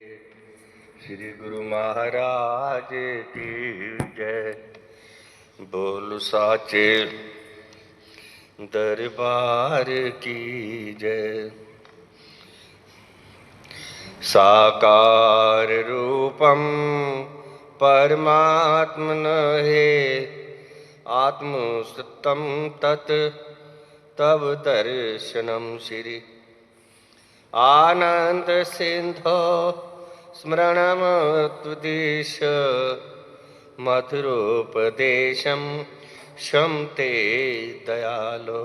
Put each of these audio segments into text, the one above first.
श्री गुरु महाराज की जय। बोल साचे दरबार की जय। साकार रूपम परमात्मन है, आत्मसुतम तत् तव दर्शनम श्री आनंद सिंधो स्मरणम तुदिश मधुरोपदेशम शम ते दयालो।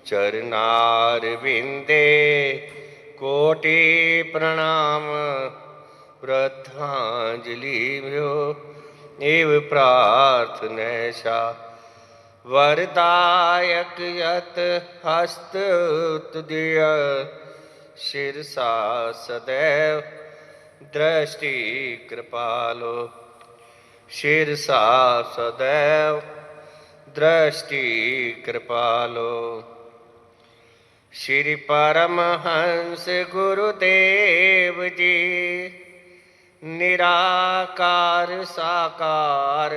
चरणारविंदे कोटि प्रणाम वृद्धांजलि भ्यो एव प्रार्थनैषा। वरदायक यत हस्त तुदीय शिरसा सदैव दृष्टि कृपालो। शिरसा सदैव दृष्टि कृपालो। श्री परमहंस गुरुदेव जी निराकार साकार,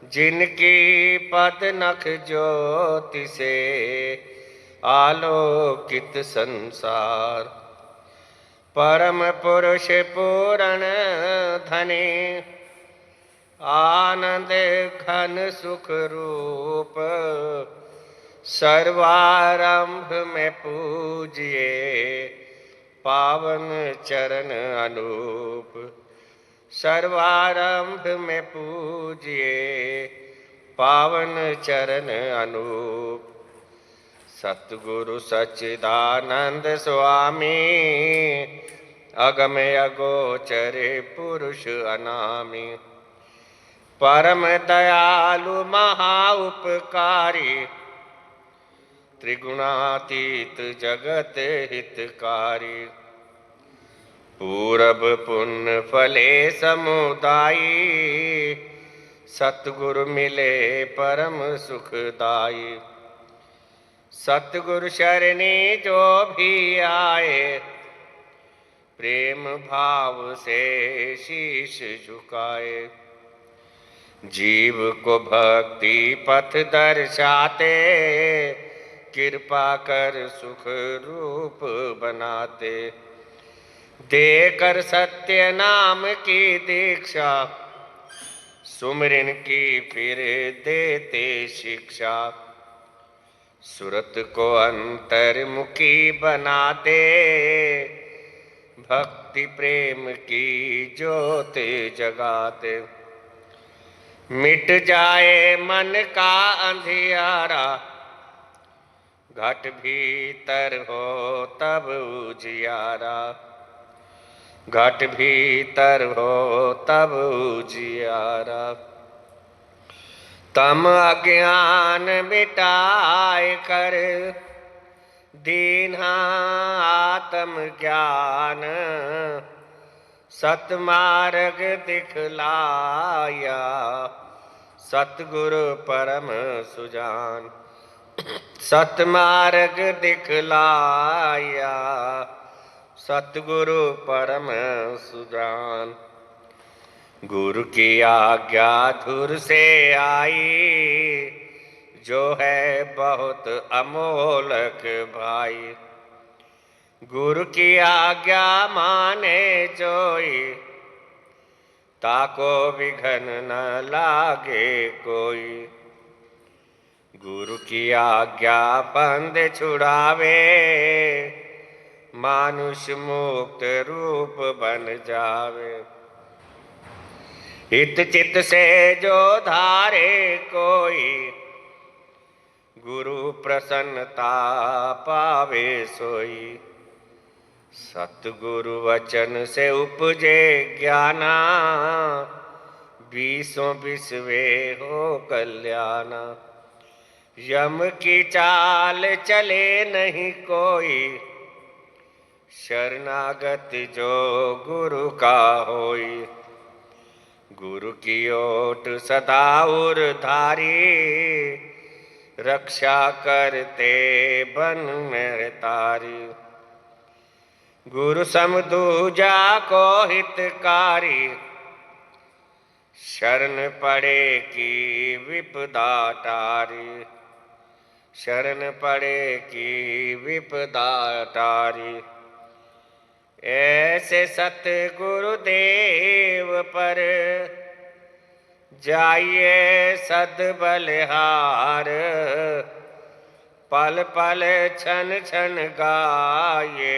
जिनकी पद नख ज्योति से आलोकित संसार। परम पुरुष पूर्ण धने आनंद घन सुख रूप, सर्वारंभ में पूजिए पावन चरण अनूप। सर्वारंभ में पूजिए पावन चरण अनूप। सतगुरु सच्चिदानंद स्वामी, अगम अगोचर पुरुष अनामी। परम दयालु महा उपकारी, त्रिगुणातीत जगत हितकारी। पूरब पुण्य फले समुदायी, सतगुरु मिले परम सुखदाई। सतगुरु शरणी जो भी आए, प्रेम भाव से शीश झुकाए। जीव को भक्ति पथ दर्शाते, कृपा कर सुख रूप बनाते। देकर सत्य नाम की दीक्षा, सुमिरन की फिर देते शिक्षा। सुरत को अंतर्मुखी बनाते, भक्ति प्रेम की ज्योत जगाते। मिट जाए मन का अंधियारा, घट भीतर हो तब उजियारा। घट भीतर हो तब उजियारा। तम अज्ञान मिटाए कर दीन्हा आत्म ज्ञान। सतमार्ग दिखलाया, सतगुरु परम सुजान। सतमार्ग दिखलाया, सतगुरु परम सुजान। गुरु की आज्ञा धुर से आई, जो है बहुत अमोलक भाई। गुरु की आज्ञा माने जोई, ताको विघन न लागे कोई। गुरु की आज्ञा बंद छुड़ावे, मानुष मुक्त रूप बन जावे। हित चित से जो धारे कोई, गुरु प्रसन्नता पावे सोई। सतगुरु वचन से उपजे ज्ञाना, बीसों बिसवे हो कल्याणा। यम की चाल चले नहीं कोई, शरणागत जो गुरु का होई। गुरु की ओट सदा उरधारी, रक्षा करते बन में तारी। गुरु सम दूजा को हितकारी, शरण पड़े की विपदा टारी, शरण पड़े की विपदा टारी। ऐसे सतगुरु देव पर जाइए सद बलिहार, पल पल छन छन गाये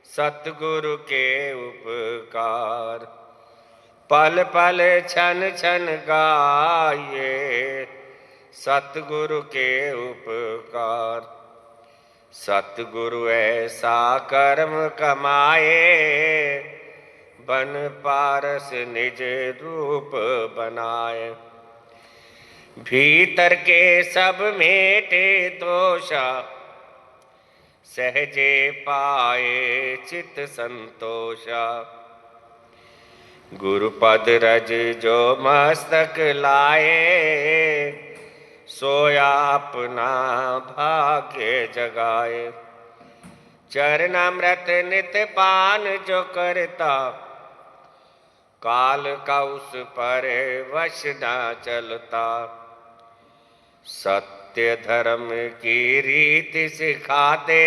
सतगुरु के उपकार, पल पल छन छन गाये सतगुरु के उपकार। सतगुरु ऐसा कर्म कमाए, बन पारस निज रूप बनाए। भीतर के सब मेटे दोषा, सहजे पाए चित संतोषा। गुरुपद रज जो मस्तक लाए, सोया अपना भाग्य जगाए। चरणामृत नित पान जो करता, काल का उस पर वश न चलता। सत्य धर्म की रीति सिखाते,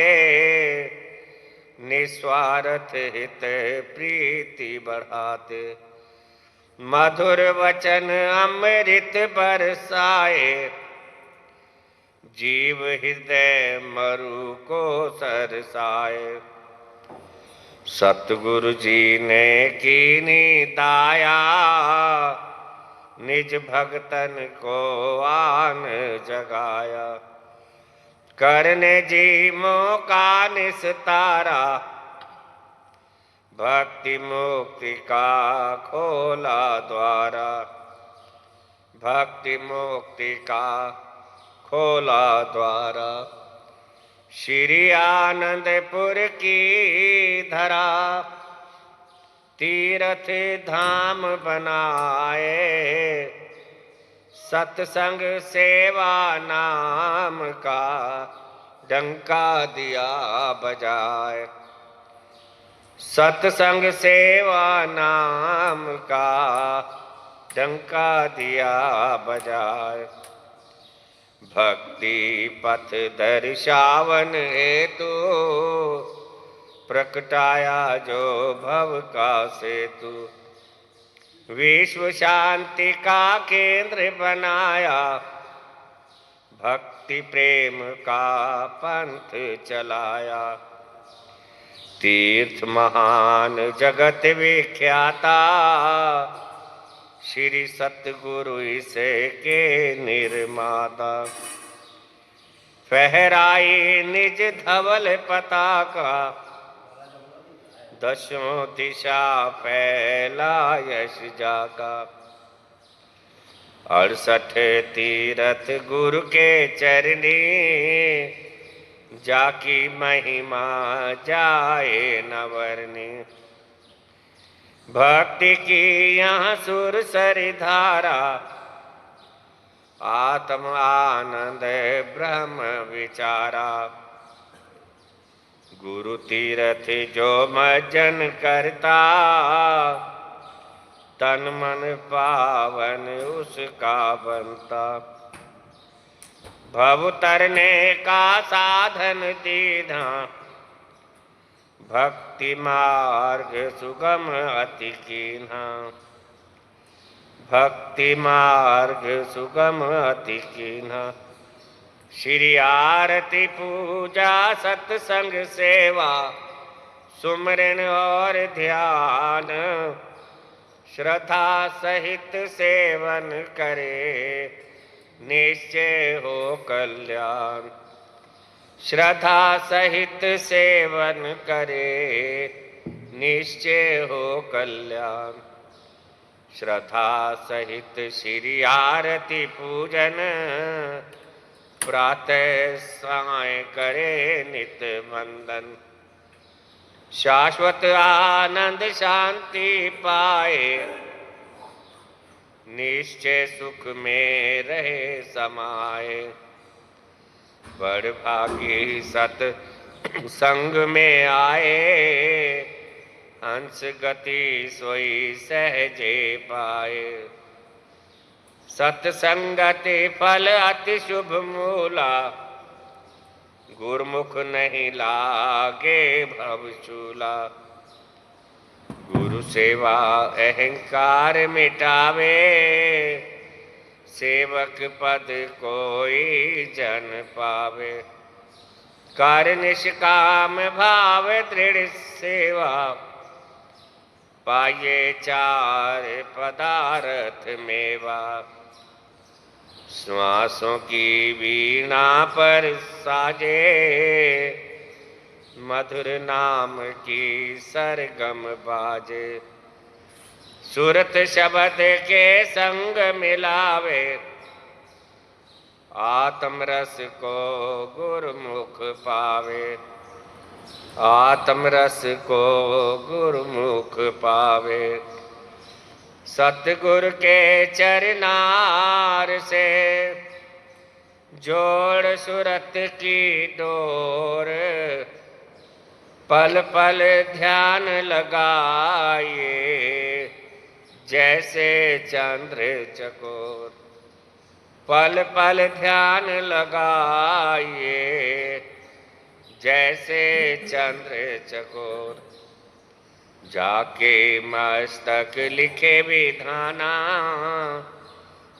निस्वार्थ हित प्रीति बढ़ाते। मधुर वचन अमृत बरसाए, जीव हृदय मरु को सरसाए। सतगुरु जी ने कीनी दाया, निज भगतन को आन जगाया। करने जी मौका निस्तारा, भक्ति मुक्ति का खोला द्वारा, भक्ति मुक्ति का खोला द्वारा। श्री आनंदपुर की धरा, तीर्थ धाम बनाए। सत्संग सेवा नाम का डंका दिया बजाए। सत्संग सेवा नाम का डंका दिया बजाए। भक्ति पथ दर्शावन हेतु, प्रकटाया जो भव का सेतु। विश्व शांति का केंद्र बनाया, भक्ति प्रेम का पंथ चलाया। तीर्थ महान जगत विख्याता, श्री सतगुरु इसे के निर्माता। फहराई निज धवल पताका, दशों दिशा फैला यश जाका। 68 तीरथ गुरु के चरनी, जाकी महिमा जाए न वर्णी। भक्ति की यहाँ सुर सरी धारा, आत्म आनंद ब्रह्म विचारा। गुरु तीरथ जो मज्जन करता, तन मन पावन उसका बनता। भव तरने का साधन दीधा, भक्ति मार्ग सुगम अति कीन्हा। भक्ति मार्ग सुगम अति कीन्हा। श्री आरती पूजा सत्संग सेवा, सुमरन और ध्यान। श्रद्धा सहित सेवन करे, निश्चय हो कल्याण। श्रद्धा सहित सेवन करे, निश्चय हो कल्याण। श्रद्धा सहित श्री आरती पूजन, प्रातः साय करे नित वंदन। शाश्वत आनंद शांति पाए, निश्चय सुख में रहे समाये। बड़ भागी सत संग में आए हंस गति सोई सहजे पाए। सत्संगति फल अति शुभ मूला, गुरुमुख नहीं लागे भवशूला। गुरु सेवा अहंकार मिटावे, सेवक पद कोई जन पावे। कर निष्काम भाव दृढ़ सेवा, पाये चार पदार्थ मेवा। श्वासों की वीणा पर साजे, मधुर नाम की सरगम बाजे। सूरत शब्द के संग मिलावे, आत्म रस को गुरुमुख पावे। आत्म रस को गुरुमुख पावे। सतगुरु के चरनार से जोड़ सूरत की डोर। पल पल ध्यान लगाइए, जैसे चंद्र चकोर। पल पल ध्यान लगाइए, जैसे चंद्र चकोर। जाके मस्तक लिखे विधाना,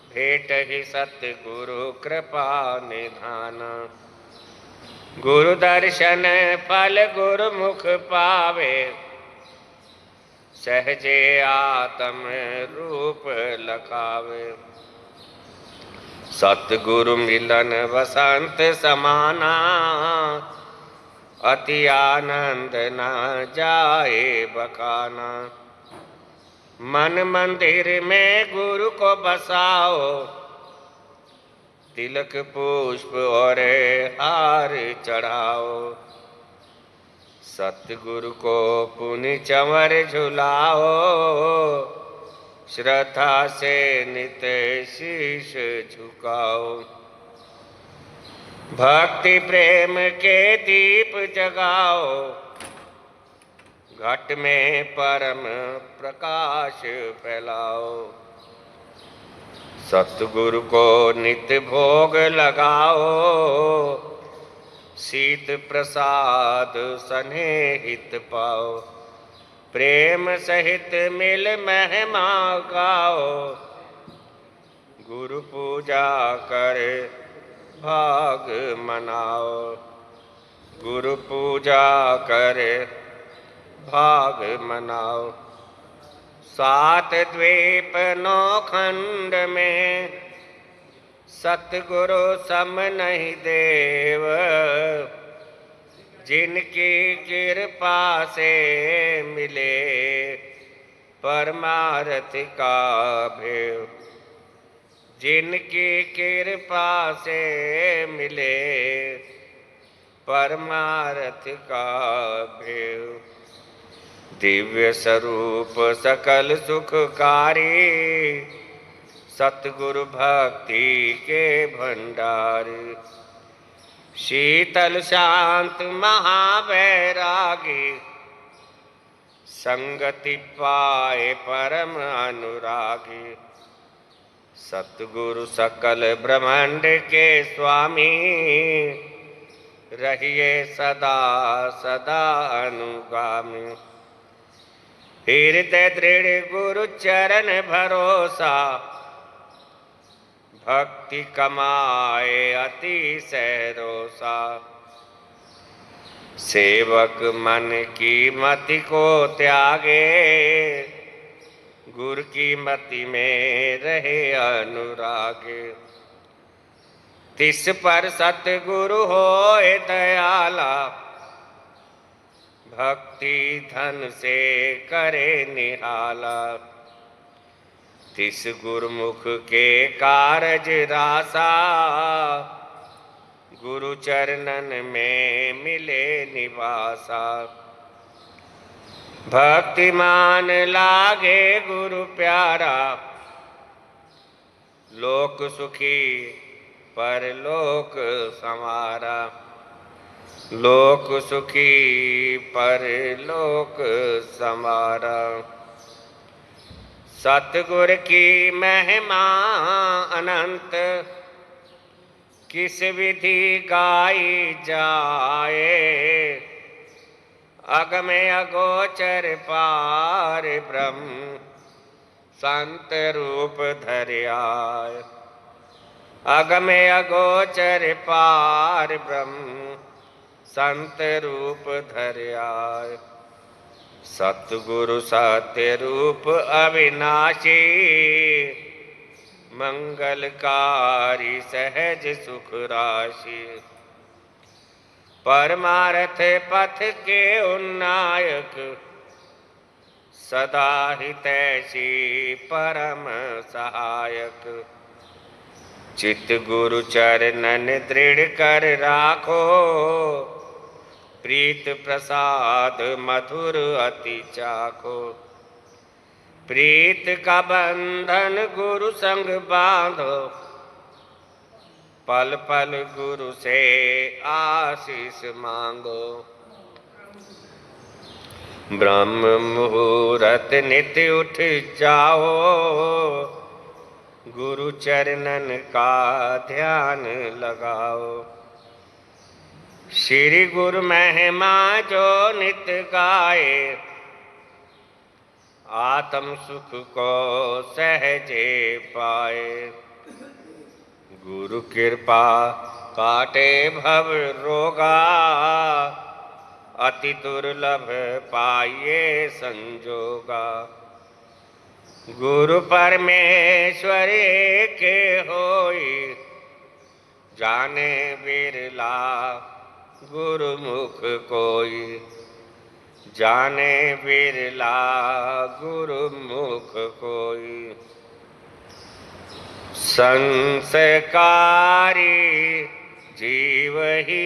भेट ही सतगुरु कृपा निधाना। गुरु दर्शन फल गुरुमुख पावे, सहजे आत्म रूप लखावे। सतगुरु मिलन वसंत समाना, अति आनंद न जाए बखाना। मन मंदिर में गुरु को बसाओ, तिलक पुष्प और हार चढ़ाओ। सतगुरु को पुनि चंवर झुलाओ, श्रद्धा से नित शीश झुकाओ। भक्ति प्रेम के दीप जगाओ, घट में परम प्रकाश फैलाओ। सतगुरु को नित्य भोग लगाओ, शीत प्रसाद सनेहित पाओ। प्रेम सहित मिल महिमा गाओ, गुरु पूजा कर भाग मनाओ। गुरु पूजा कर भाग मनाओ। 7 द्वीप 9 खंड में, सतगुरु सम नहीं देव। जिनकी कृपा से मिले परमार्थ का भेव। जिनकी कृपा से मिले परमार्थ का भेव। दिव्य स्वरूप सकल सुखकारी, सतगुरु भक्ति के भंडारी। शीतल शांत महावैरागी, संगति पाए परम अनुरागी। सतगुरु सकल ब्रह्मांड के स्वामी, रहिए सदा सदा अनुगामी। हृदय दृढ़ गुरु चरण भरोसा, भक्ति कमाए अति सहरोसा। सेवक मन की मति को त्यागे, गुरु की मति में रहे अनुरागे। तिस पर सतगुरु होए दयाला, भक्ति धन से करे निहाला। तिस गुरुमुख के कारज रासा, गुरु चरणन में मिले निवासा। भक्तिमान लागे गुरु प्यारा, लोक सुखी परलोक संवारा। लोक सुखी परलोक संवारा। सतगुर की महिमा अनंत, किस विधि गाई जाए। अगम अगोचर पार ब्रह्म, संत रूप धर्याय। अगम अगोचर पार ब्रह्म, संत रूप धर्याय। सतगुरु सत्य रूप अविनाशी, मंगलकारी सहज सुख राशि। परमार्थ पथ के उन्नायक, सदा हितैषी परम सहायक। चित्त गुरु चरणन दृढ़ कर राखो, प्रीत प्रसाद मधुर अति चाखो। प्रीत का बंधन गुरु संग बांधो, पल पल गुरु से आशीष मांगो। ब्रह्म मुहूर्त नित्य उठ जाओ, गुरु चरणन का ध्यान लगाओ। श्री गुरु महिमा जो नित गाए, आत्म सुख को सहजे पाए। गुरु कृपा काटे भव रोगा, अति दुर्लभ पाइए संजोगा। गुरु परमेश्वर के होई, जाने बिरला गुरुमुख कोई। जाने बिरला गुरुमुख कोई। संस्कारी जीव ही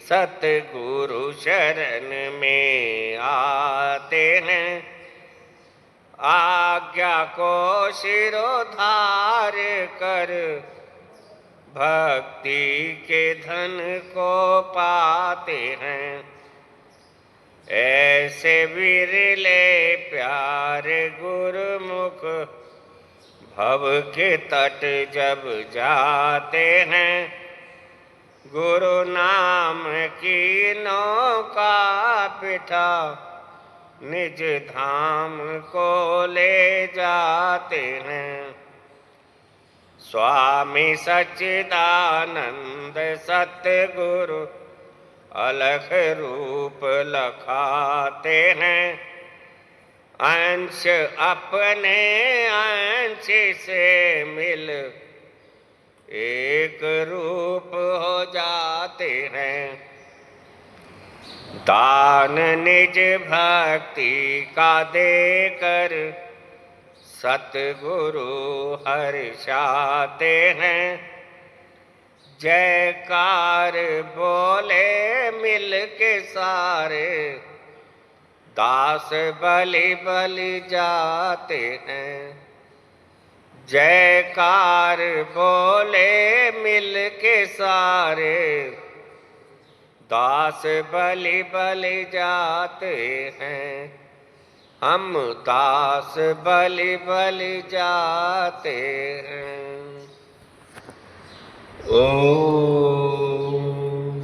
सतगुरु शरण में आते हैं, आज्ञा को शिरोधार कर भक्ति के धन को पाते हैं। ऐसे विरले प्यारे गुरुमुख भव के तट जब जाते हैं, गुरु नाम की नौका बिठा निज धाम को ले जाते हैं। स्वामी सच्चिदानंद सतगुरु अलख रूप लखाते हैं। अंश अपने अंश से मिल एक रूप हो जाते हैं। दान निज भक्ति का देकर सतगुरु हर्षाते हैं। जयकार बोले मिल के सारे, दास बलि बलि जाते हैं। जयकार बोले मिल के सारे, दास बलि बलि जाते हैं। हम दास बलि बलि जाते हैं। ओम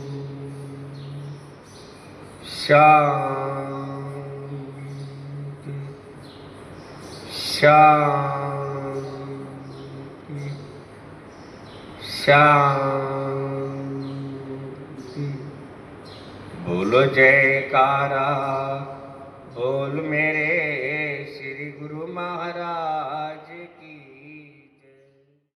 शांति शांति शांति। बोलो जयकारा, बोल मेरे श्री गुरु महाराज।